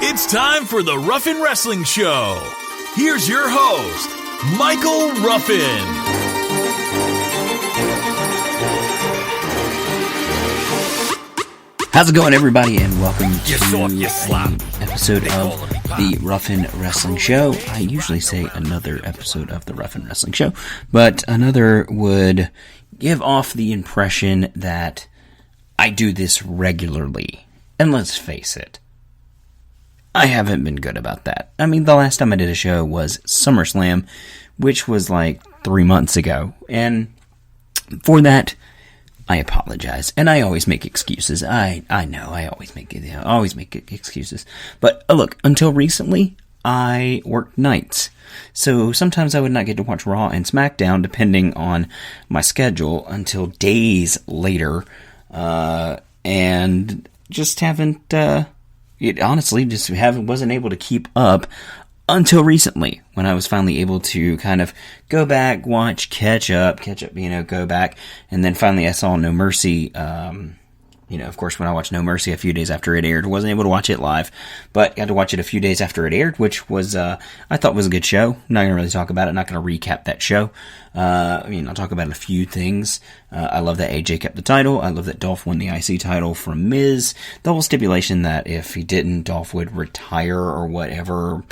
It's time for the Ruffin Wrestling Show. Here's your host, Michael Ruffin. How's it going, everybody, and welcome to an episode of the Ruffin Wrestling Show. I usually say another episode of the Ruffin Wrestling Show, but another would give off the impression that I do this regularly. And let's face it, I haven't been good about that. I mean, the last time I did a show was SummerSlam, which was like 3 months ago, and for that, I apologize, and I always make excuses. I know, I always make excuses. But look, until recently, I worked nights, so sometimes I would not get to watch Raw and SmackDown, depending on my schedule, until days later, and just haven't. Wasn't able to keep up until recently, when I was finally able to kind of go back, watch, catch up, go back, and then finally I saw No Mercy, of course, when I watched No Mercy a few days after it aired, wasn't able to watch it live, but got to watch it a few days after it aired, which was, I thought was a good show. I'm not going to really talk about it, not going to recap that show. I'll talk about a few things. I love that AJ kept the title. I love that Dolph won the IC title from Miz. The whole stipulation that if he didn't, Dolph would retire or whatever,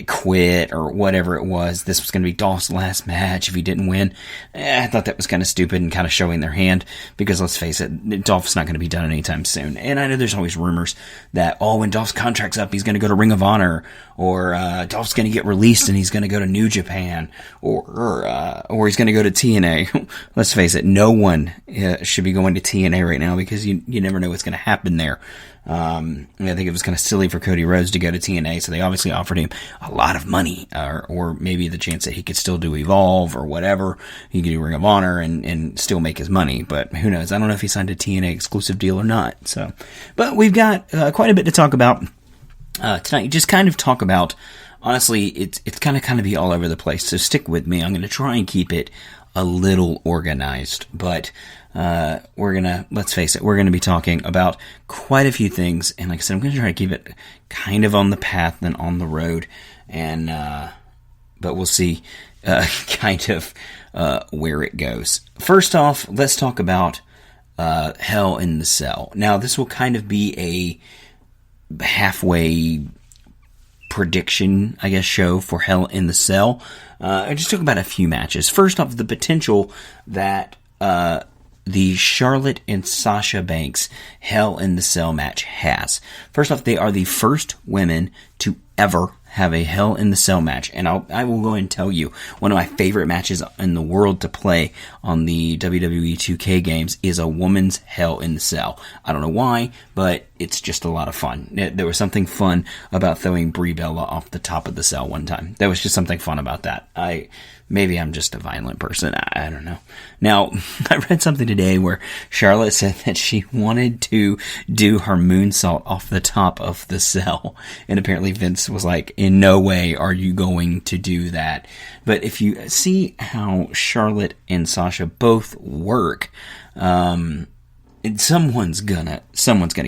quit or whatever it was. This was going to be Dolph's last match if he didn't win. I thought that was kind of stupid and kind of showing their hand, because let's face it, Dolph's not going to be done anytime soon. And I know there's always rumors that, when Dolph's contract's up, he's going to go to Ring of Honor, or Dolph's going to get released and he's going to go to New Japan, or he's going to go to TNA. Let's face it, no one should be going to TNA right now, because you never know what's going to happen there. I think it was kind of silly for Cody Rhodes to go to TNA, so they obviously offered him a lot of money, or maybe the chance that he could still do Evolve or whatever. He could do Ring of Honor and still make his money, but who knows? I don't know if he signed a TNA exclusive deal or not. So, but we've got quite a bit to talk about tonight. Just kind of talk about, honestly, it's kind of be all over the place, so stick with me. I'm going to try and keep it a little organized, but let's face it, we're going to be talking about quite a few things, and like I said, I'm going to try to keep it kind of on the path and on the road, and but we'll see kind of where it goes. First off, let's talk about Hell in the Cell. Now, this will kind of be a halfway prediction, I guess, show for Hell in the Cell. I just talk about a few matches. First off, the potential that the Charlotte and Sasha Banks Hell in the Cell match has. First off, they are the first women to ever have a Hell in the Cell match, and I will go and tell you, one of my favorite matches in the world to play on the WWE 2K games is a woman's Hell in the Cell. I don't know why, but it's just a lot of fun. There was something fun about throwing Brie Bella off the top of the cell one time. There was just something fun about that. Maybe I'm just a violent person. I don't know. Now, I read something today where Charlotte said that she wanted to do her moonsault off the top of the cell. And apparently Vince was like, in no way are you going to do that. But if you see how Charlotte and Sasha both work, someone's gonna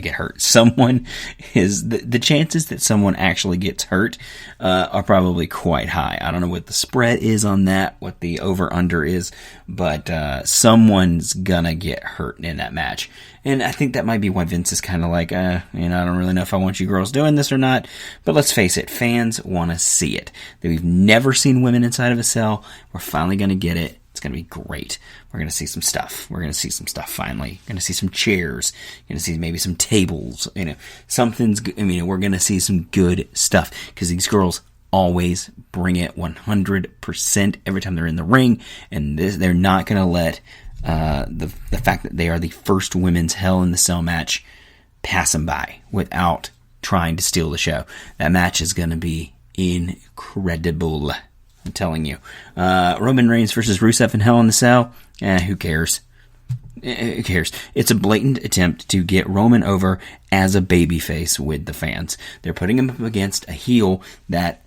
get hurt. Someone is the chances that someone actually gets hurt are probably quite high. I don't know what the spread is on that, what the over under is, but someone's gonna get hurt in that match. And I think that might be why Vince is kind of like, I don't really know if I want you girls doing this or not. But let's face it, fans want to see it. We've never seen women inside of a cell. We're finally gonna get it. It's going to be great. We're going to see some stuff. Finally. We're going to see some chairs. We're going to see maybe some tables. Something's, we're going to see some good stuff, because these girls always bring it 100% every time they're in the ring, and they're not going to let the fact that they are the first women's Hell in the Cell match pass them by without trying to steal the show. That match is going to be incredible. I'm telling you. Roman Reigns versus Rusev in Hell in the Cell? Who cares? Who cares? It's a blatant attempt to get Roman over as a babyface with the fans. They're putting him up against a heel that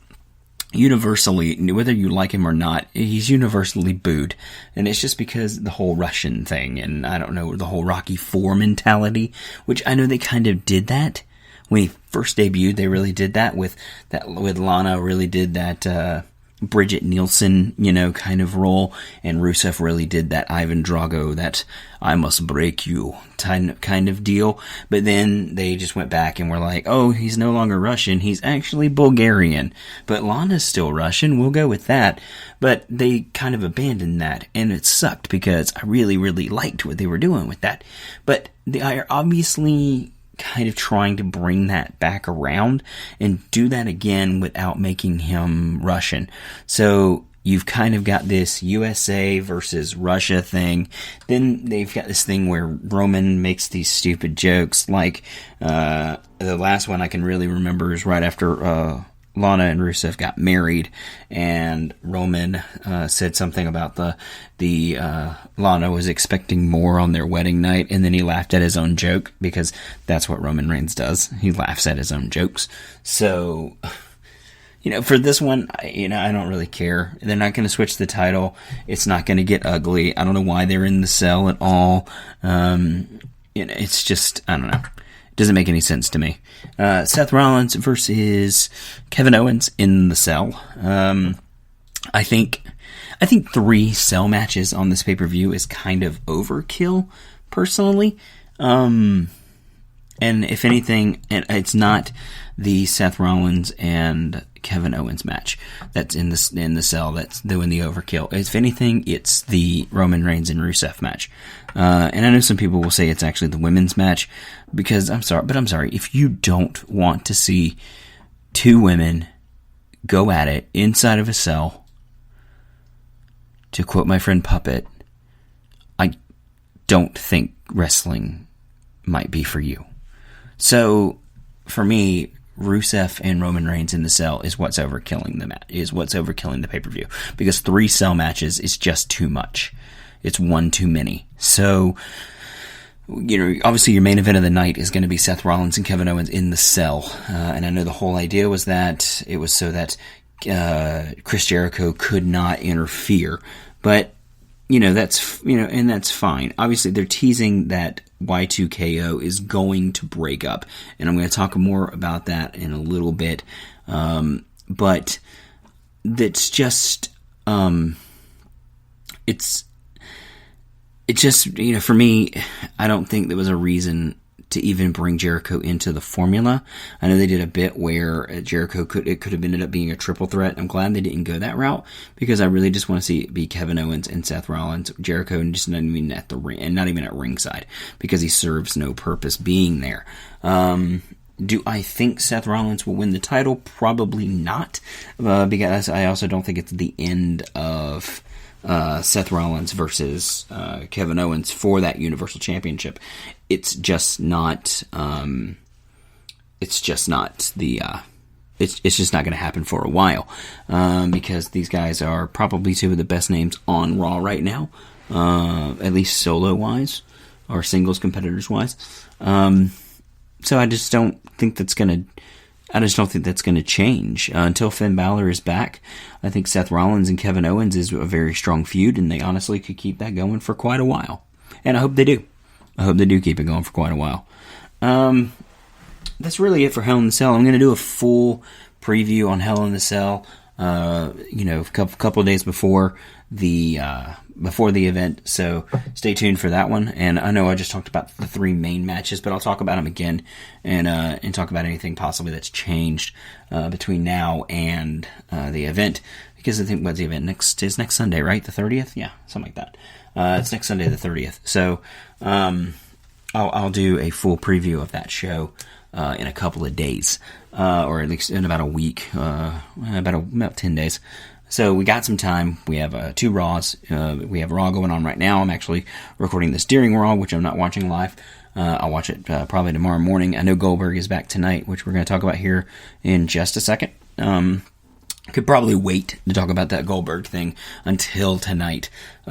universally, whether you like him or not, he's universally booed. And it's just because the whole Russian thing, and I don't know, the whole Rocky IV mentality, which I know they kind of did that when he first debuted, they really did that with Lana, really did that Bridget Nielsen, kind of role, and Rusev really did that Ivan Drago, that I must break you kind of deal. But then they just went back and were like, oh, he's no longer Russian, he's actually Bulgarian. But Lana's still Russian, we'll go with that. But they kind of abandoned that, and it sucked because I really, really liked what they were doing with that. But they are obviously kind of trying to bring that back around and do that again without making him Russian. So you've kind of got this USA versus Russia thing. Then they've got this thing where Roman makes these stupid jokes. Like, the last one I can really remember is right after, Lana and Rusev got married, and Roman said something about the Lana was expecting more on their wedding night, and then he laughed at his own joke, because that's what Roman Reigns does. He laughs at his own jokes. So, for this one, I don't really care. They're not going to switch the title. It's not going to get ugly. I don't know why they're in the cell at all. It's just, I don't know. Doesn't make any sense to me. Seth Rollins versus Kevin Owens in the cell. I think 3 cell matches on this pay-per-view is kind of overkill, personally. And if anything, it's not the Seth Rollins and Kevin Owens match that's in the cell that's doing the overkill. If anything, it's the Roman Reigns and Rusev match. And I know some people will say it's actually the women's match, because I'm sorry, if you don't want to see 2 women go at it inside of a cell, to quote my friend Puppet, I don't think wrestling might be for you. So, for me, Rusev and Roman Reigns in the cell is what's overkilling the pay-per-view, because 3 cell matches is just too much. It's one too many. So, obviously your main event of the night is going to be Seth Rollins and Kevin Owens in the cell. And I know the whole idea was that it was so that Chris Jericho could not interfere. But, that's fine. Obviously they're teasing that Y2KO is going to break up. And I'm going to talk more about that in a little bit. But that's just, It just, for me, I don't think there was a reason to even bring Jericho into the formula. I know they did a bit where Jericho could have ended up being a triple threat. I'm glad they didn't go that route, because I really just want to see it be Kevin Owens and Seth Rollins, Jericho, and just not even at the ring, and not even at ringside, because he serves no purpose being there. Do I think Seth Rollins will win the title? Probably not, because I also don't think it's the end of Seth Rollins versus Kevin Owens for that Universal Championship. It's just not. It's just not going to happen for a while, because these guys are probably 2 of the best names on Raw right now, at least solo wise or singles competitors wise. So I just don't think that's going to change until Finn Balor is back. I think Seth Rollins and Kevin Owens is a very strong feud, and they honestly could keep that going for quite a while. And I hope they do. I hope they do keep it going for quite a while. That's really it for Hell in the Cell. I'm going to do a full preview on Hell in the Cell, a couple of days before the event, so stay tuned for that one. And I know I just talked about the 3 main matches, but I'll talk about them again, and talk about anything possibly that's changed between now and the event, because I think the event is next Sunday, right? The 30th? Yeah, something like that. It's next Sunday, the 30th. So I'll do a full preview of that show in a couple of days, or at least in about a week, about 10 days. So we got some time. We have 2 Raws. We have Raw going on right now. I'm actually recording this during Raw, which I'm not watching live. I'll watch it probably tomorrow morning. I know Goldberg is back tonight, which we're going to talk about here in just a second. Could probably wait to talk about that Goldberg thing until tonight,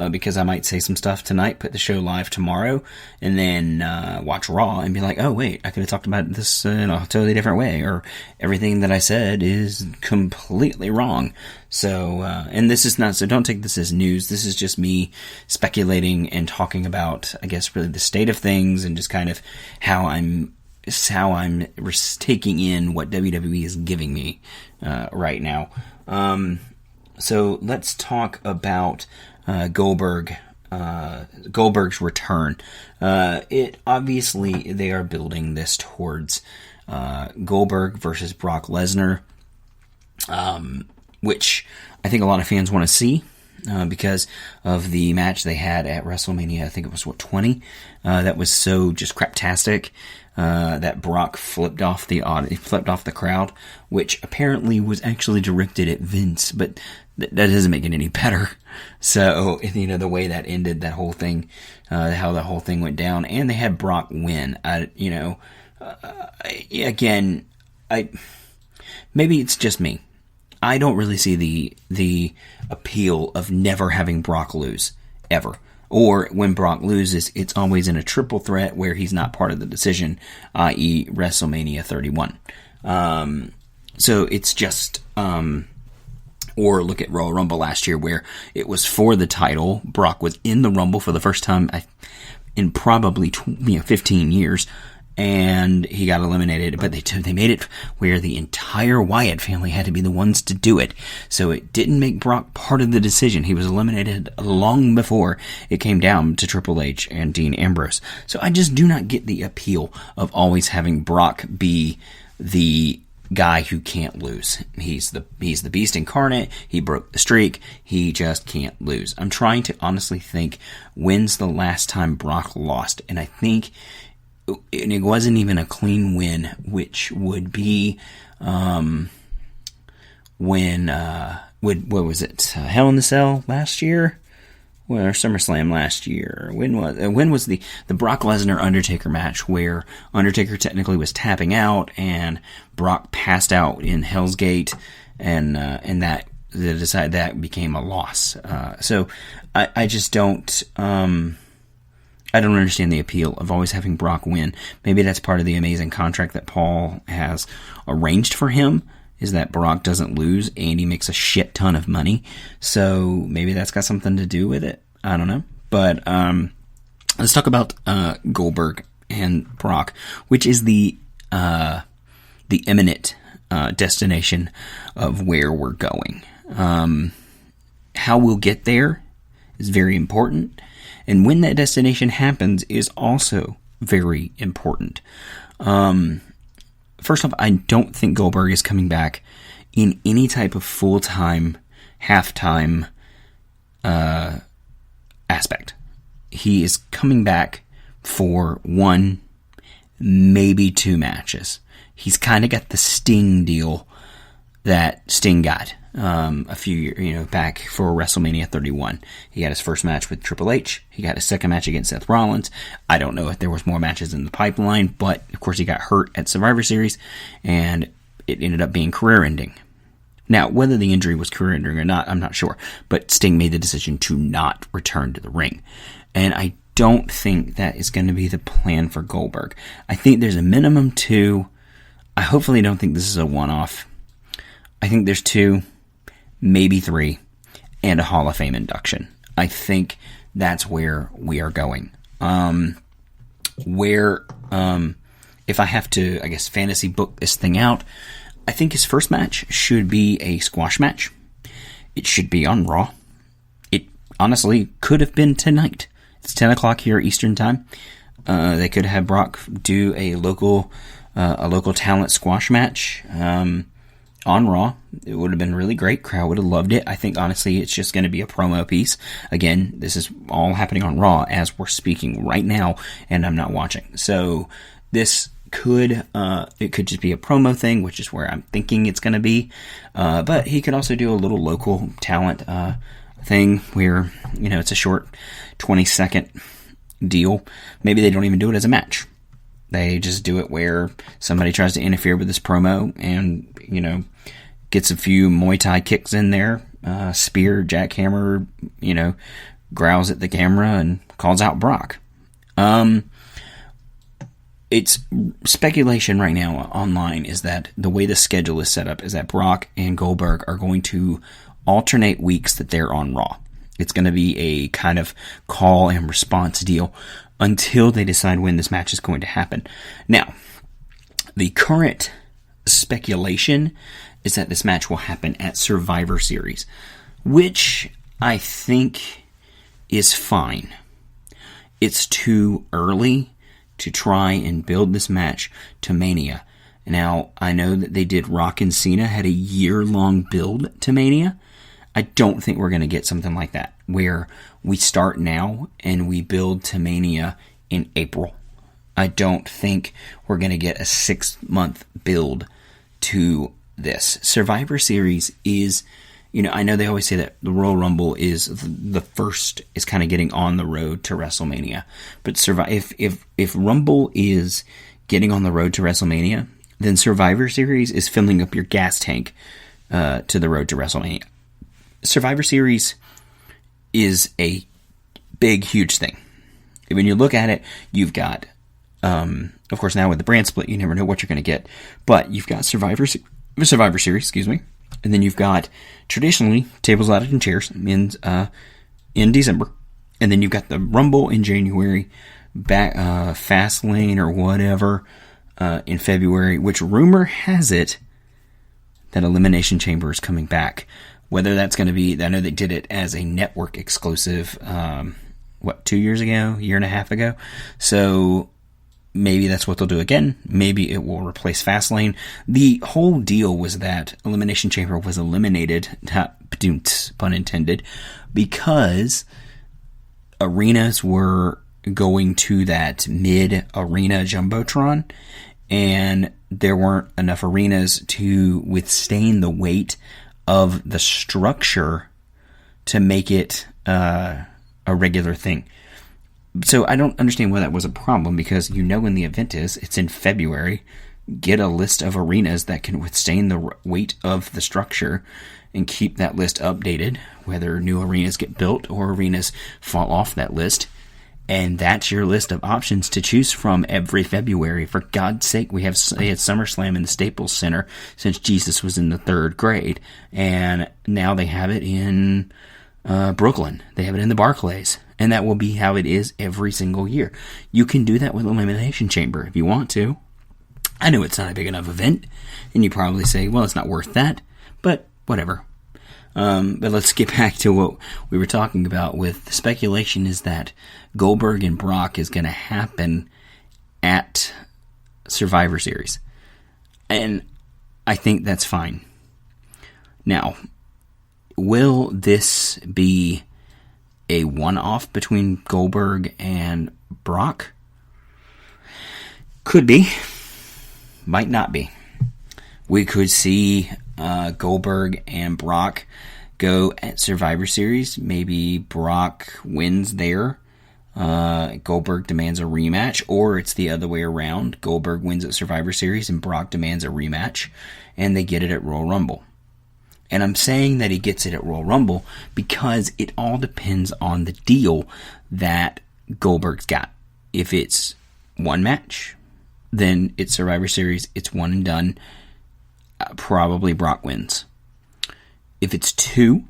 because I might say some stuff tonight, put the show live tomorrow, and then watch Raw and be like, oh wait, I could have talked about this in a totally different way, or everything that I said is completely wrong. So, and this is not, so don't take this as news. This is just me speculating and talking about, I guess, really the state of things, and just kind of how I'm is how I'm taking in what WWE is giving me right now. So let's talk about Goldberg's return. It obviously, they are building this towards Goldberg versus Brock Lesnar, which I think a lot of fans want to see. Because of the match they had at WrestleMania, I think it was 20. That was so just craptastic that Brock flipped off the crowd, which apparently was actually directed at Vince, but that doesn't make it any better. So the way that ended, that whole thing, how the whole thing went down, and they had Brock win. Maybe it's just me. I don't really see the appeal of never having Brock lose, ever. Or when Brock loses, it's always in a triple threat where he's not part of the decision, i.e. WrestleMania 31. So it's just, or look at Royal Rumble last year where it was for the title. Brock was in the Rumble for the first time in probably 15 years. And he got eliminated, but they made it where the entire Wyatt family had to be the ones to do it. So it didn't make Brock part of the decision. He was eliminated long before it came down to Triple H and Dean Ambrose. So I just do not get the appeal of always having Brock be the guy who can't lose. He's the beast incarnate. He broke the streak. He just can't lose. I'm trying to honestly think, when's the last time Brock lost? And I think it wasn't even a clean win, which would be when what was it? Hell in the Cell last year, or SummerSlam last year? When was the Brock Lesnar Undertaker match where Undertaker technically was tapping out and Brock passed out in Hell's Gate, and that they decided that became a loss. So I just don't. I don't understand the appeal of always having Brock win. Maybe that's part of the amazing contract that Paul has arranged for him, is that Brock doesn't lose and he makes a shit ton of money. So maybe that's got something to do with it. I don't know. But let's talk about Goldberg and Brock, which is the imminent destination of where we're going. How we'll get there is very important. And when that destination happens is also very important. First off, I don't think Goldberg is coming back in any type of full-time, half-time aspect. He is coming back for 1, maybe 2 matches. He's kind of got the Sting deal that Sting got a few years back for WrestleMania 31. He had his first match with Triple H. He got his second match against Seth Rollins. I don't know if there was more matches in the pipeline, but of course he got hurt at Survivor Series, and it ended up being career-ending. Now, whether the injury was career-ending or not, I'm not sure, but Sting made the decision to not return to the ring. And I don't think that is going to be the plan for Goldberg. I think there's a minimum 2. I hopefully don't think this is a one-off. I think there's 2, maybe 3, and a Hall of Fame induction. I think that's where we are going. If I have to, I guess, fantasy book this thing out, I think his first match should be a squash match. It should be on Raw. It honestly could have been tonight. It's 10 o'clock here Eastern time. They could have Brock do a local talent squash match on Raw. It would have been really great. Crowd would have loved it. I think, honestly, it's just going to be a promo piece. Again, this is all happening on Raw as we're speaking right now, and I'm not watching. So this could just be a promo thing, which is where I'm thinking it's going to be. But he could also do a little local talent thing where, it's a short 20-second deal. Maybe they don't even do it as a match. They just do it where somebody tries to interfere with this promo and, gets a few Muay Thai kicks in there, spear, jackhammer, growls at the camera and calls out Brock. It's speculation right now online is that the way the schedule is set up is that Brock and Goldberg are going to alternate weeks that they're on Raw. It's going to be a kind of call and response deal until they decide when this match is going to happen. Now, The current speculation is that this match will happen at Survivor Series, which I think is fine. It's too early to try and build this match to Mania. Now, I know that they did Rock and Cena, had a year-long build to Mania. I don't think we're going to get something like that, where we start now and we build to Mania in April. I don't think we're going to get a 6-month build to this. Survivor Series is, I know they always say that the Royal Rumble is the first, is kind of getting on the road to WrestleMania. But if Rumble is getting on the road to WrestleMania, then Survivor Series is filling up your gas tank to the road to WrestleMania. Survivor Series is a big, huge thing. When you look at it, you've got, of course, now with the brand split, you never know what you're going to get. But you've got Survivor Series, and then you've got traditionally tables, ladders, and chairs in December, and then you've got the Rumble in January, Fastlane or whatever in February. Which rumor has it that Elimination Chamber is coming back. Whether that's going to be, I know they did it as a network exclusive, 2 years ago, year and a half ago. So maybe that's what they'll do again. Maybe it will replace Fastlane. The whole deal was that Elimination Chamber was eliminated, pun intended, because arenas were going to that mid-arena Jumbotron, and there weren't enough arenas to withstand the weight of the structure to make it a regular thing. So I don't understand why that was a problem, because when the event is, it's in February. Get a list of arenas that can withstand the weight of the structure and keep that list updated, whether new arenas get built or arenas fall off that list. And that's your list of options to choose from every February. For God's sake, they had SummerSlam in the Staples Center since Jesus was in the 3rd grade. And now they have it in Brooklyn. They have it in the Barclays. And that will be how it is every single year. You can do that with Elimination Chamber if you want to. I know it's not a big enough event. And you probably say, well, it's not worth that. But whatever. But let's get back to what we were talking about. With the speculation is that Goldberg and Brock is going to happen at Survivor Series. And I think that's fine. Now, will this be a one-off between Goldberg and Brock? Could be. Might not be. We could see Goldberg and Brock go at Survivor Series. Maybe Brock wins there. Goldberg demands a rematch, or it's the other way around. Goldberg wins at Survivor Series and Brock demands a rematch, and they get it at Royal Rumble. And I'm saying that he gets it at Royal Rumble because it all depends on the deal that Goldberg's got. If it's one match, then it's Survivor Series, it's one and done. Probably Brock wins. If it's 2,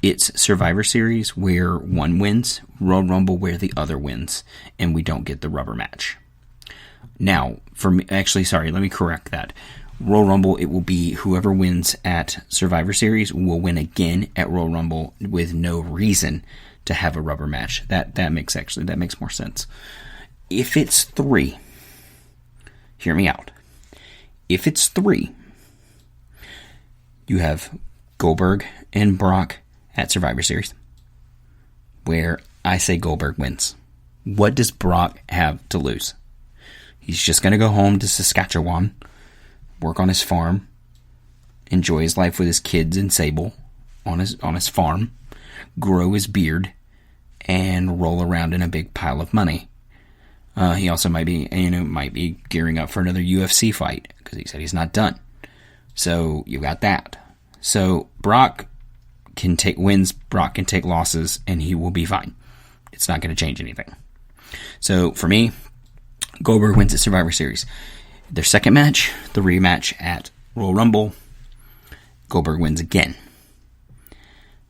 it's Survivor Series where one wins, Royal Rumble where the other wins, and we don't get the rubber match. Now, let me correct that. Royal Rumble, it will be whoever wins at Survivor Series will win again at Royal Rumble with no reason to have a rubber match. That makes more sense. If it's 3, hear me out. If it's 3, you have Goldberg and Brock at Survivor Series, where I say Goldberg wins. What does Brock have to lose? He's just going to go home to Saskatchewan, work on his farm, enjoy his life with his kids in Sable on his farm, grow his beard, and roll around in a big pile of money. He also might be gearing up for another UFC fight because he said he's not done. So you got that. So Brock can take wins, Brock can take losses, and he will be fine. It's not going to change anything. So for me, Goldberg wins at Survivor Series. Their second match, the rematch at Royal Rumble, Goldberg wins again.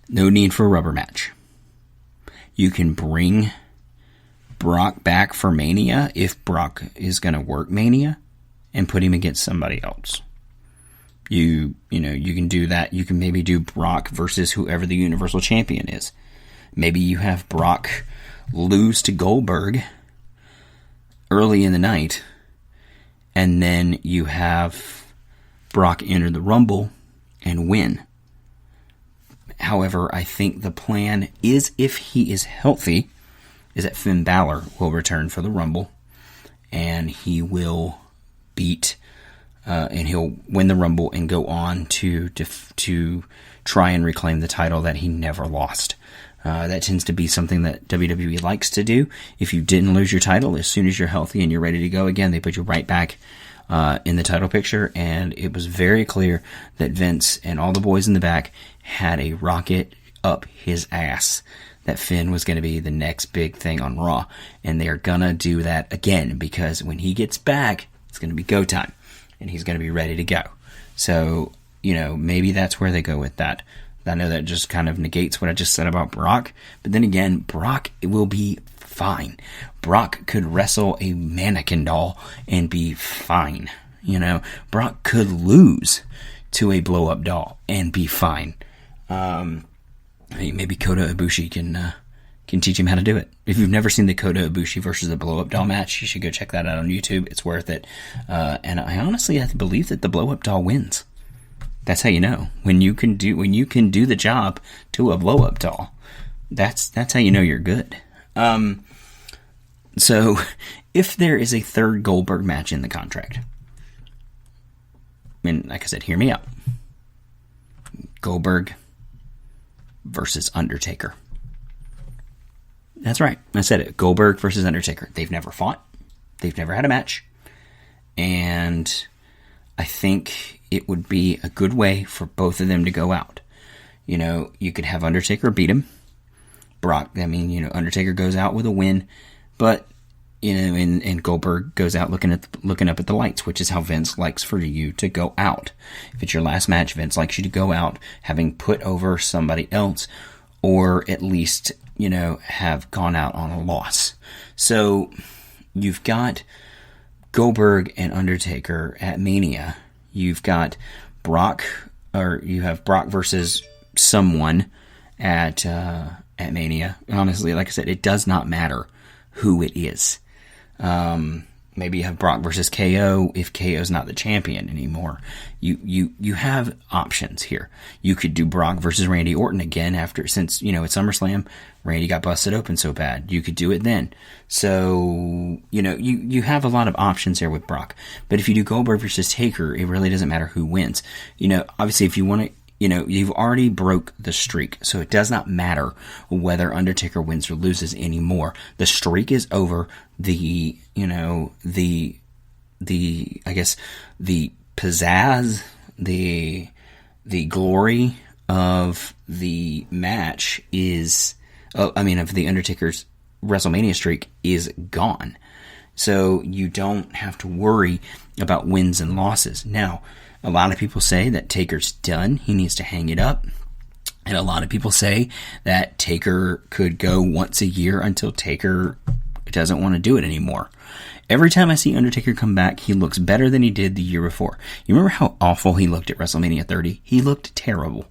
No need for a rubber match. You can bring Brock back for Mania if Brock is going to work Mania and put him against somebody else. You can do that. You can maybe do Brock versus whoever the Universal Champion is. Maybe you have Brock lose to Goldberg early in the night, and then you have Brock enter the Rumble and win. However, I think the plan is, if he is healthy, is that Finn Balor will return for the Rumble, and he will beat, and he'll win the Rumble and go on to try and reclaim the title that he never lost. That tends to be something that WWE likes to do. If you didn't lose your title, as soon as you're healthy and you're ready to go again, they put you right back in the title picture. And it was very clear that Vince and all the boys in the back had a rocket up his ass that Finn was going to be the next big thing on Raw. And they're going to do that again, because when he gets back, it's going to be go time. And he's going to be ready to go. So, maybe that's where they go with that. I know that just kind of negates what I just said about Brock. But then again, Brock will be fine. Brock could wrestle a mannequin doll and be fine. Brock could lose to a blow-up doll and be fine. Maybe Kota Ibushi can teach him how to do it. If you've never seen the Kota Ibushi versus the blow-up doll match, you should go check that out on YouTube. It's worth it. And I honestly believe that the blow-up doll wins. That's how you know. When you can do the job to a blow-up doll, that's how you know you're good. So if there is a third Goldberg match in the contract, and like I said, hear me out. Goldberg versus Undertaker. That's right. I said it. Goldberg versus Undertaker. They've never fought. They've never had a match. And I think it would be a good way for both of them to go out. You could have Undertaker beat him. Undertaker goes out with a win, but and Goldberg goes out looking up at the lights, which is how Vince likes for you to go out. If it's your last match, Vince likes you to go out having put over somebody else, or at least have gone out on a loss. So you've got Goldberg and Undertaker at Mania. You've got Brock versus someone at Mania. Honestly, like I said, it does not matter who it is. Maybe you have Brock versus KO if KO's not the champion anymore. You have options here. You could do Brock versus Randy Orton again since at SummerSlam, Randy got busted open so bad. You could do it then. So, you have a lot of options here with Brock. But if you do Goldberg versus Taker, it really doesn't matter who wins. Obviously if you want to, you've already broke the streak, so it does not matter whether Undertaker wins or loses anymore. The streak is over. The pizzazz, the glory of the match of the Undertaker's WrestleMania streak is gone. So you don't have to worry about wins and losses. Now, a lot of people say that Taker's done. He needs to hang it up. And a lot of people say that Taker could go once a year until Taker doesn't want to do it anymore. Every time I see Undertaker come back, he looks better than he did the year before. You remember how awful he looked at WrestleMania 30? He looked terrible.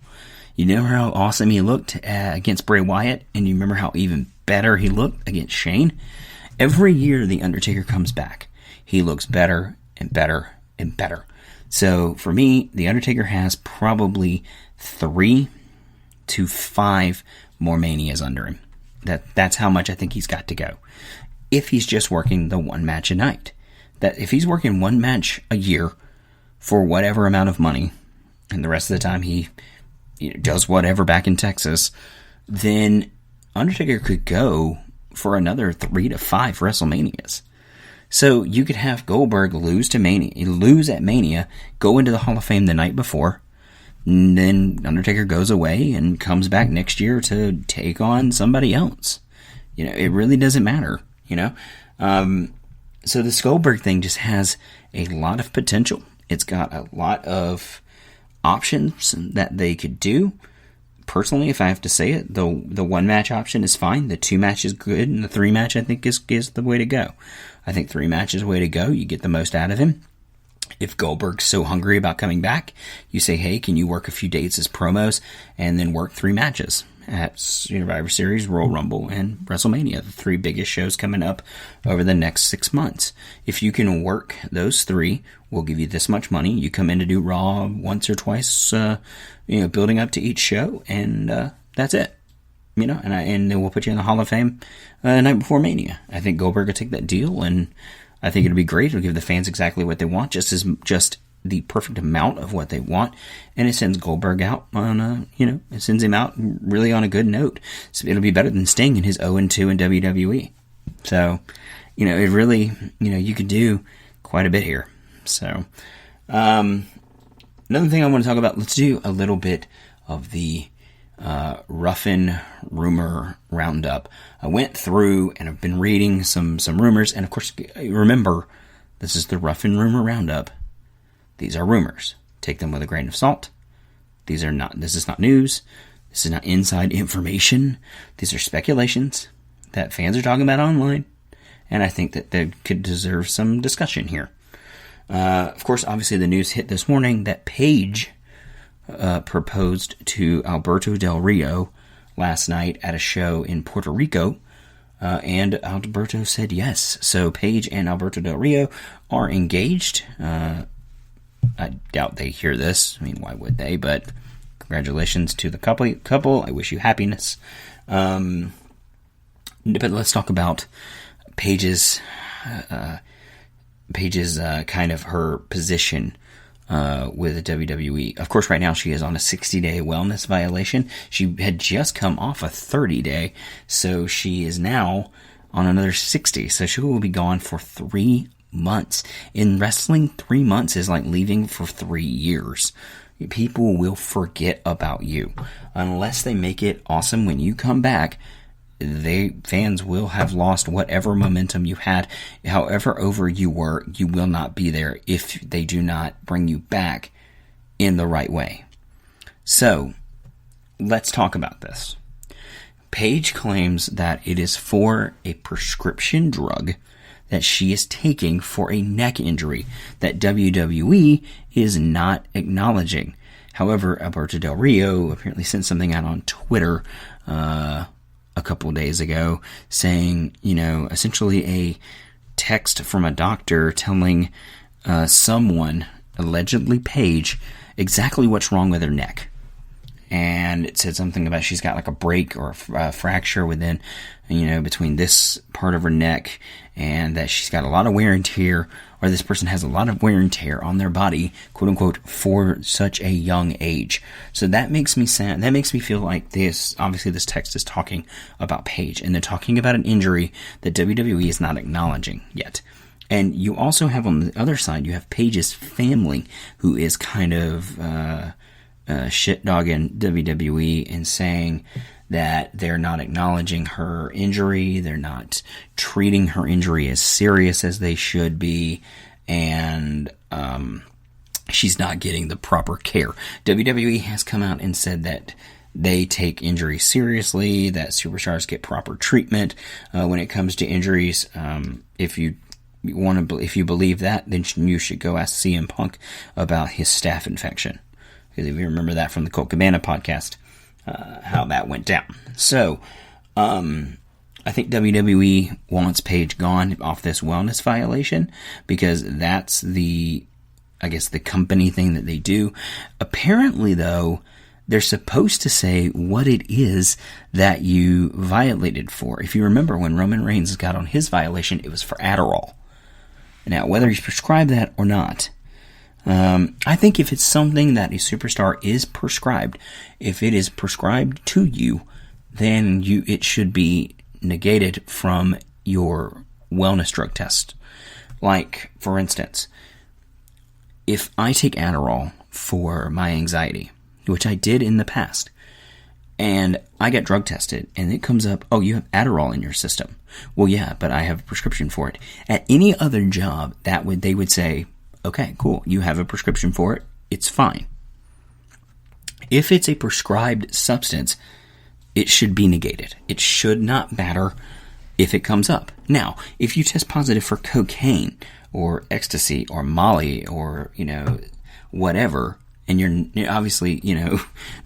You remember how awesome he looked against Bray Wyatt? And you remember how even better he looked against Shane? Every year the Undertaker comes back, he looks better and better and better. So for me, the Undertaker has probably 3 to 5 more Manias under him. That's how much I think he's got to go. If he's just working the one match a night. That if he's working one match a year for whatever amount of money, and the rest of the time he does whatever back in Texas, then Undertaker could go for another 3 to 5 WrestleManias. So you could have Goldberg lose at Mania, go into the Hall of Fame the night before, and then Undertaker goes away and comes back next year to take on somebody else. It really doesn't matter, So the Goldberg thing just has a lot of potential. It's got a lot of options that they could do. Personally, if I have to say it, the one match option is fine. The 2 match is good, and the 3 match I think is the way to go. I think 3 matches is the way to go. You get the most out of him. If Goldberg's so hungry about coming back, you say, hey, can you work a few dates as promos and then work 3 matches at Survivor Series, Royal Rumble, and WrestleMania, the 3 biggest shows coming up over the next 6 months. If you can work those 3, we'll give you this much money. You come in to do Raw once or twice, building up to each show, and that's it. And then we'll put you in the Hall of Fame the night before Mania. I think Goldberg will take that deal, and I think it'll be great. It'll give the fans exactly what they want, just the perfect amount of what they want, and it sends Goldberg out on it sends him out really on a good note. So it'll be better than Sting in his 0-2 in WWE. So, it really, you could do quite a bit here. So, another thing I want to talk about, let's do a little bit of the Ruffin rumor roundup. I went through and I've been reading some rumors, and of course, remember, this is the Ruffin rumor roundup. These are rumors. Take them with a grain of salt. This is not news. This is not inside information. These are speculations that fans are talking about online, and I think that they could deserve some discussion here. Of course, obviously the news hit this morning that Paige proposed to Alberto Del Rio last night at a show in Puerto Rico, and Alberto said yes. So Paige and Alberto Del Rio are engaged. I doubt they hear this. I mean, why would they? But congratulations to the couple. I wish you happiness. But let's talk about Paige's kind of her position with the WWE. Of course, right now she is on a 60-day wellness violation. She had just come off a 30-day, so she is now on another 60. So she will be gone for 3 months. In wrestling, 3 months is like leaving for 3 years. People will forget about you. Unless they make it awesome when you come back, fans will have lost whatever momentum you had. However over you were, you will not be there if they do not bring you back in the right way. So, let's talk about this. Paige claims that it is for a prescription drug that she is taking for a neck injury that WWE is not acknowledging. However, Alberto Del Rio apparently sent something out on Twitter a couple days ago saying, essentially a text from a doctor telling someone, allegedly Paige, exactly what's wrong with her neck. And it said something about she's got like a break or a fracture within, between this part of her neck, and that she's got a lot of wear and tear, or this person has a lot of wear and tear on their body, quote unquote, for such a young age. So that makes me sad. That makes me feel like obviously this text is talking about Paige, and they're talking about an injury that WWE is not acknowledging yet. And you also have on the other side, you have Paige's family, who is kind of shit-dogging WWE and saying that they're not acknowledging her injury, they're not treating her injury as serious as they should be, and she's not getting the proper care. WWE has come out and said that they take injuries seriously, that superstars get proper treatment when it comes to injuries. If you believe that, then you should go ask CM Punk about his staph infection. Because if you remember that from the Colt Cabana podcast, how that went down. So, I think WWE wants Paige gone off this wellness violation, because that's the company thing that they do. Apparently, though, they're supposed to say what it is that you violated for. If you remember when Roman Reigns got on his violation, it was for Adderall. Now, whether he's prescribed that or not, I think if it's something that a superstar is prescribed, if it is prescribed to you, then it should be negated from your wellness drug test. Like, for instance, if I take Adderall for my anxiety, which I did in the past, and I get drug tested, and it comes up, oh, you have Adderall in your system. Well, yeah, but I have a prescription for it. At any other job, they would say, okay, cool, you have a prescription for it, it's fine. If it's a prescribed substance, it should be negated. It should not matter if it comes up. Now, if you test positive for cocaine, or ecstasy or Molly or, whatever, and you're obviously,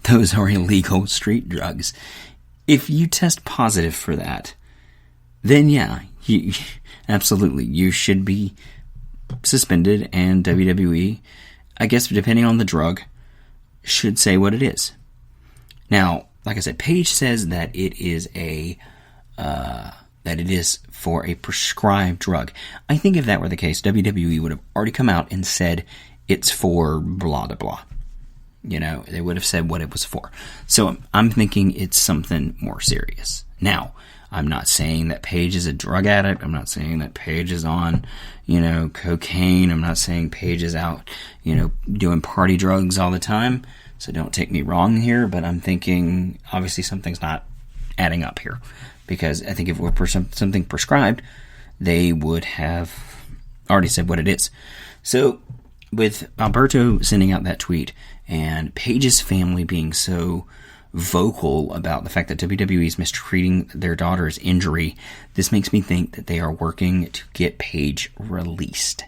those are illegal street drugs. If you test positive for that, then yeah, absolutely, you should be suspended, and WWE, I guess depending on the drug, should say what it is. Now, like I said, Paige says that it is for a prescribed drug. I think if that were the case, WWE would have already come out and said it's for blah blah blah. They would have said what it was for. So I'm thinking it's something more serious. Now, I'm not saying that Paige is a drug addict. I'm not saying that Paige is on, cocaine. I'm not saying Paige is out, doing party drugs all the time. So don't take me wrong here, but I'm thinking obviously something's not adding up here. Because I think if it were something prescribed, they would have already said what it is. So with Alberto sending out that tweet and Paige's family being so vocal about the fact that WWE is mistreating their daughter's injury, this makes me think that they are working to get Paige released.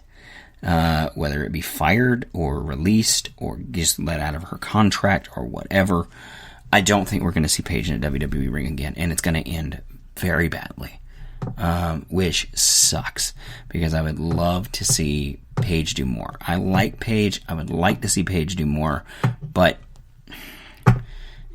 Whether it be fired or released or just let out of her contract or whatever, I don't think we're going to see Paige in a WWE ring again, and it's going to end very badly, which sucks because I would love to see Paige do more. I like Paige. I would like to see Paige do more, but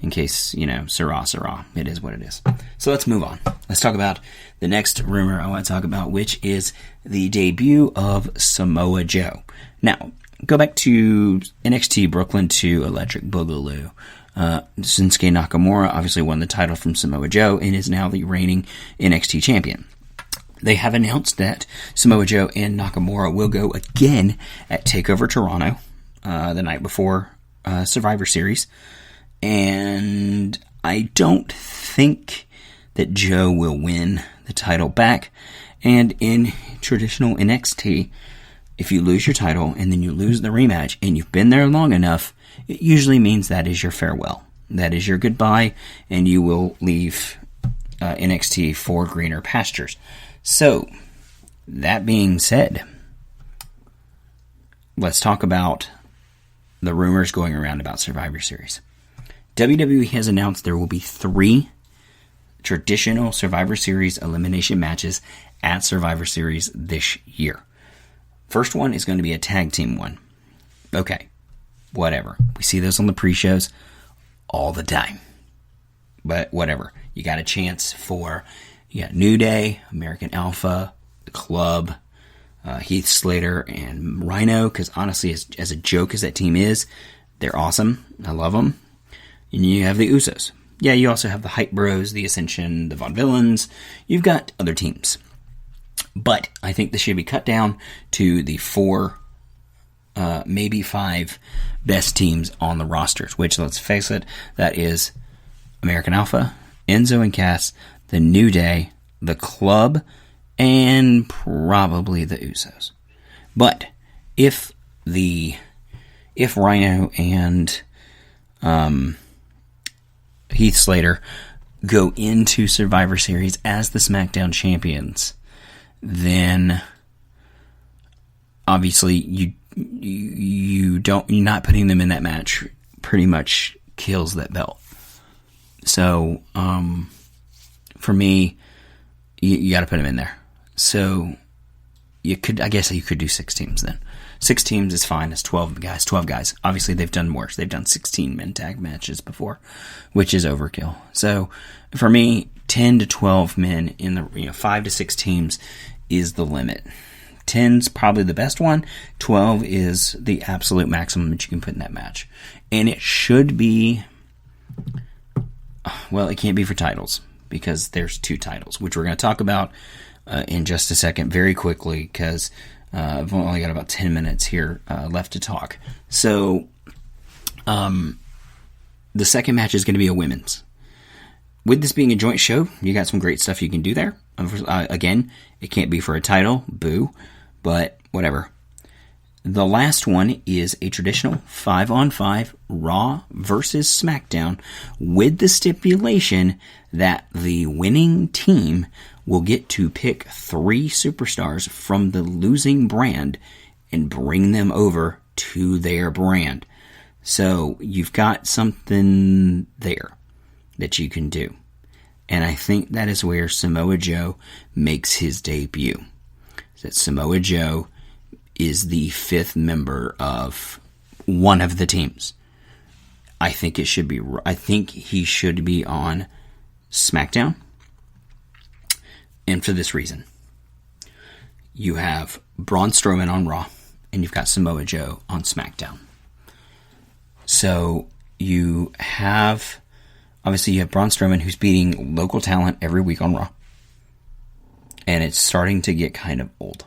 in case, Sarah, it is what it is. So let's move on. Let's talk about the next rumor I want to talk about, which is the debut of Samoa Joe. Now, go back to NXT Brooklyn to Electric Boogaloo. Shinsuke Nakamura obviously won the title from Samoa Joe and is now the reigning NXT champion. They have announced that Samoa Joe and Nakamura will go again at TakeOver Toronto the night before Survivor Series. And I don't think that Joe will win the title back. And in traditional NXT, if you lose your title and then you lose the rematch and you've been there long enough, it usually means that is your farewell. That is your goodbye, and you will leave NXT for greener pastures. So, that being said, let's talk about the rumors going around about Survivor Series. WWE has announced there will be 3 traditional Survivor Series elimination matches at Survivor Series this year. First one is going to be a tag team one. Okay, whatever. We see those on the pre-shows all the time. But whatever. You got a chance for New Day, American Alpha, The Club, Heath Slater, and Rhino. Because honestly, as a joke as that team is, they're awesome. I love them. And you have the Usos. Yeah, you also have the Hype Bros, the Ascension, the Vaudevillains. You've got other teams. But I think this should be cut down to the 4, maybe 5 best teams on the rosters, which, let's face it, that is American Alpha, Enzo and Cass, the New Day, the Club, and probably the Usos. But if Rhino and Heath Slater go into Survivor Series as the SmackDown champions, then obviously you're not putting them in that match pretty much kills that belt. So for me, you got to put them in there. So you could do 6 teams then. 6 teams is fine. It's 12 guys. Obviously, they've done worse. They've done 16 men tag matches before, which is overkill. So for me, 10 to 12 men in the 5 to 6 teams is the limit. 10's probably the best one. 12 is the absolute maximum that you can put in that match. And it should be, well, it can't be for titles because there's 2 titles, which we're going to talk about in just a second very quickly because I've only got about 10 minutes here left to talk. So the second match is going to be a women's. With this being a joint show, you got some great stuff you can do there. Again, it can't be for a title, boo, but whatever. The last one is a traditional 5-on-5 Raw versus SmackDown with the stipulation that the winning team will get to pick 3 superstars from the losing brand and bring them over to their brand. So you've got something there that you can do. And I think that is where Samoa Joe makes his debut. That Samoa Joe is the 5th member of one of the teams. I think he should be on SmackDown. And for this reason. You have Braun Strowman on Raw, and you've got Samoa Joe on SmackDown. So you have Braun Strowman, who's beating local talent every week on Raw. And it's starting to get kind of old.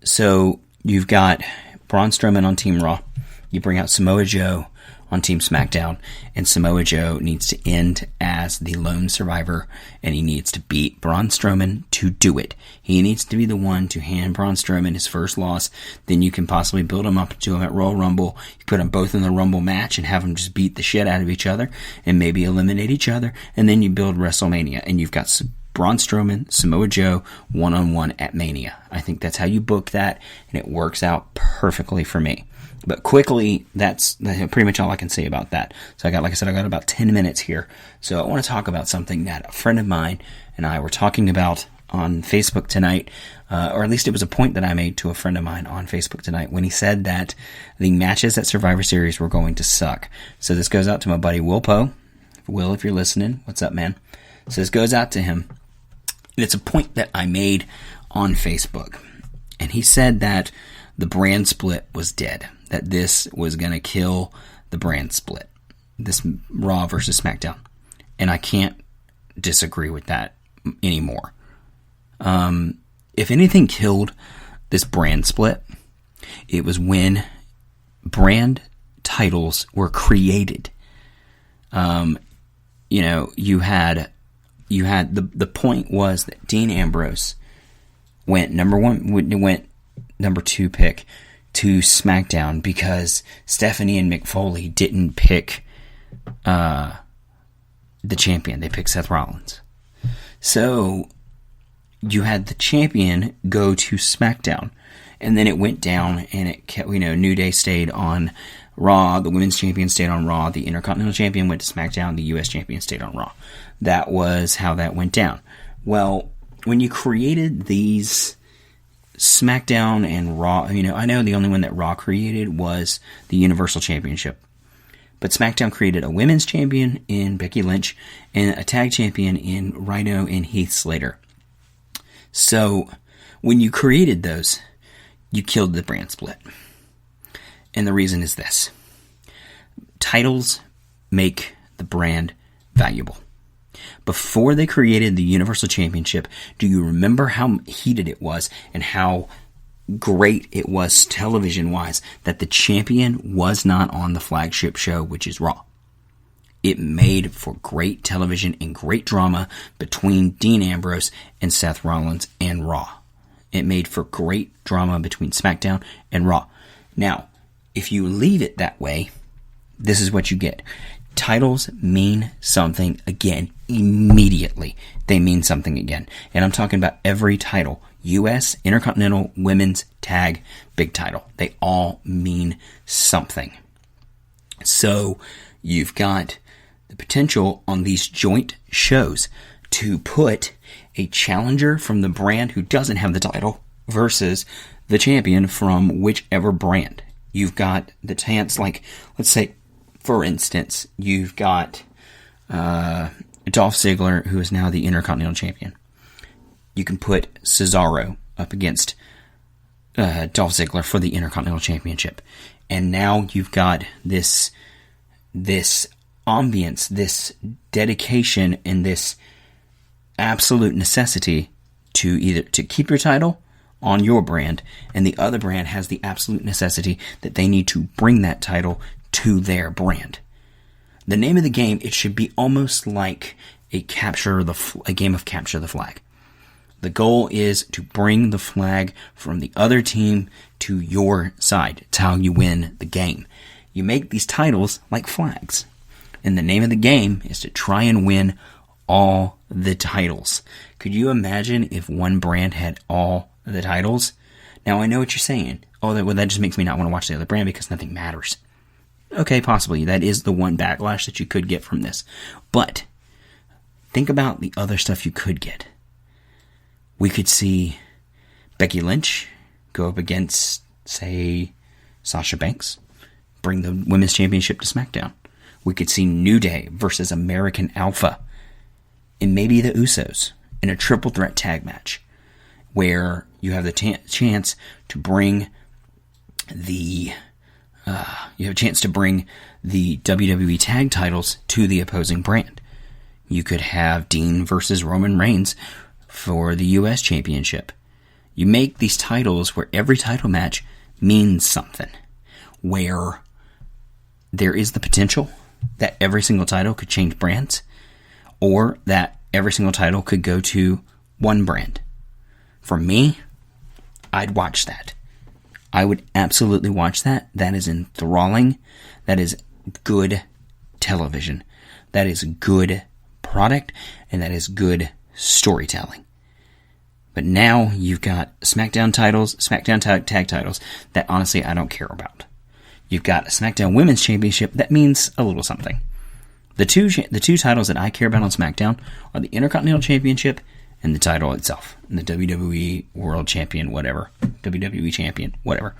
So you've got Braun Strowman on Team Raw. You bring out Samoa Joe on Team SmackDown. And Samoa Joe needs to end as the lone survivor. And he needs to beat Braun Strowman to do it. He needs to be the one to hand Braun Strowman his first loss. Then you can possibly build him up to him at Royal Rumble. You put them both in the Rumble match and have them just beat the shit out of each other. And maybe eliminate each other. And then you build WrestleMania. And you've got Braun Strowman, Samoa Joe, one-on-one at Mania. I think that's how you book that, and it works out perfectly for me. But quickly, that's pretty much all I can say about that. So I got about 10 minutes here. So I want to talk about something that a friend of mine and I were talking about on Facebook tonight, or at least it was a point that I made to a friend of mine on Facebook tonight when he said that the matches at Survivor Series were going to suck. So this goes out to my buddy Will Poe. Will, if you're listening, what's up, man? So this goes out to him. It's a point that I made on Facebook. And he said that the brand split was dead. That this was going to kill the brand split. This Raw versus SmackDown. And I can't disagree with that anymore. If anything killed this brand split, it was when brand titles were created. The point was that Dean Ambrose went number 2 pick to SmackDown because Stephanie and Mick Foley didn't pick the champion. They picked Seth Rollins. So you had the champion go to SmackDown, and then it went down, and it kept, New Day stayed on Raw, the Women's Champion stayed on Raw, the Intercontinental Champion went to SmackDown, the US Champion stayed on Raw. That was how that went down. Well, when you created these SmackDown and Raw, I know the only one that Raw created was the Universal Championship. But SmackDown created a Women's Champion in Becky Lynch and a Tag Champion in Rhino and Heath Slater. So, when you created those, you killed the brand split. And the reason is this. Titles make the brand valuable. Before they created the Universal Championship, do you remember how heated it was and how great it was television-wise that the champion was not on the flagship show, which is Raw? It made for great television and great drama between Dean Ambrose and Seth Rollins and Raw. It made for great drama between SmackDown and Raw. Now, if you leave it that way, this is what you get. Titles mean something again immediately. They mean something again. And I'm talking about every title. US, Intercontinental, Women's, Tag, Big Title. They all mean something. So you've got the potential on these joint shows to put a challenger from the brand who doesn't have the title versus the champion from whichever brand. You've got the chance, like, let's say, for instance, you've got Dolph Ziggler, who is now the Intercontinental Champion. You can put Cesaro up against Dolph Ziggler for the Intercontinental Championship. And now you've got this ambience, this dedication, and this absolute necessity to either to keep your title on your brand, and the other brand has the absolute necessity that they need to bring that title to their brand. The name of the game, it should be almost like a game of capture the flag. The goal is to bring the flag from the other team to your side. It's how you win the game. You make these titles like flags. And the name of the game is to try and win all the titles. Could you imagine if one brand had all the titles? Now, I know what you're saying. Oh, that just makes me not want to watch the other brand because nothing matters. Okay, possibly. That is the one backlash that you could get from this. But think about the other stuff you could get. We could see Becky Lynch go up against, say, Sasha Banks, bring the Women's Championship to SmackDown. We could see New Day versus American Alpha, and maybe the Usos in a triple threat tag match, where you have the chance to bring the WWE tag titles to the opposing brand. You could have Dean versus Roman Reigns for the U.S. Championship. You make these titles where every title match means something, where there is the potential that every single title could change brands, or that every single title could go to one brand. For me, I'd watch that. I would absolutely watch that. That is enthralling. That is good television. That is good product, and that is good storytelling. But now you've got SmackDown titles, SmackDown tag titles that honestly I don't care about. You've got a SmackDown Women's Championship that means a little something. The two titles that I care about on SmackDown are the Intercontinental Championship and the title itself, and the WWE World Champion, whatever, WWE Champion, whatever,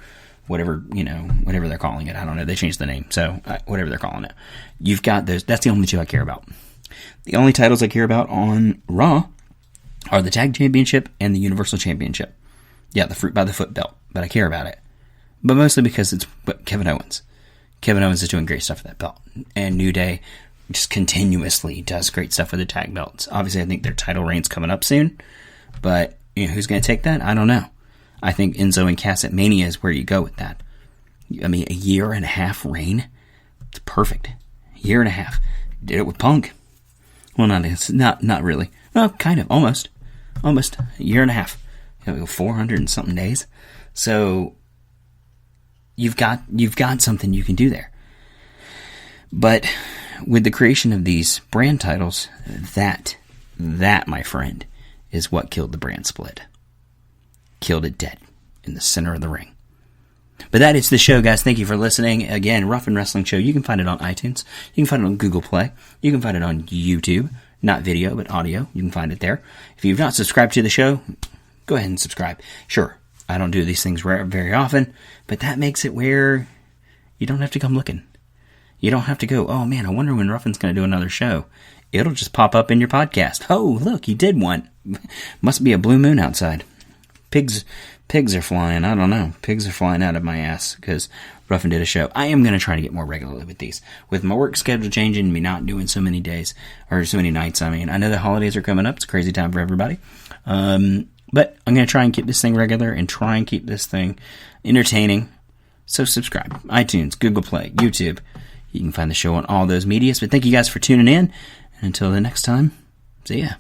whatever they're calling it. I don't know. They changed the name, so whatever they're calling it. You've got those. That's the only two I care about. The only titles I care about on Raw are the Tag Championship and the Universal Championship. Yeah, the fruit by the foot belt, but I care about it. But mostly because it's Kevin Owens. Kevin Owens is doing great stuff with that belt. And New Day just continuously does great stuff with the tag belts. Obviously, I think their title reign's coming up soon. But who's going to take that? I don't know. I think Enzo and Cass at Mania is where you go with that. I mean, a 1.5 year reign? It's perfect. 1.5 years. Did it with Punk. Well, not really. Well, kind of, almost. Almost. 1.5 years. 400 and something days. So you've got something you can do there. But with the creation of these brand titles, that, my friend, is what killed the brand split. Killed it dead in the center of the ring. But that is the show, guys. Thank you for listening. Again, Rough & Wrestling Show. You can find it on iTunes. You can find it on Google Play. You can find it on YouTube. Not video, but audio. You can find it there. If you've not subscribed to the show, go ahead and subscribe. Sure, I don't do these things very often, but that makes it where you don't have to come looking. You don't have to go, oh man, I wonder when Ruffin's going to do another show. It'll just pop up in your podcast. Oh, look, he did one. Must be a blue moon outside. Pigs are flying. I don't know. Pigs are flying out of my ass because Ruffin did a show. I am going to try to get more regularly with these. With my work schedule changing, me not doing so many days, or so many nights, I mean. I know the holidays are coming up. It's a crazy time for everybody. But I'm going to try and keep this thing regular and try and keep this thing entertaining. So subscribe. iTunes, Google Play, YouTube. You can find the show on all those medias. But thank you guys for tuning in. And until the next time, see ya.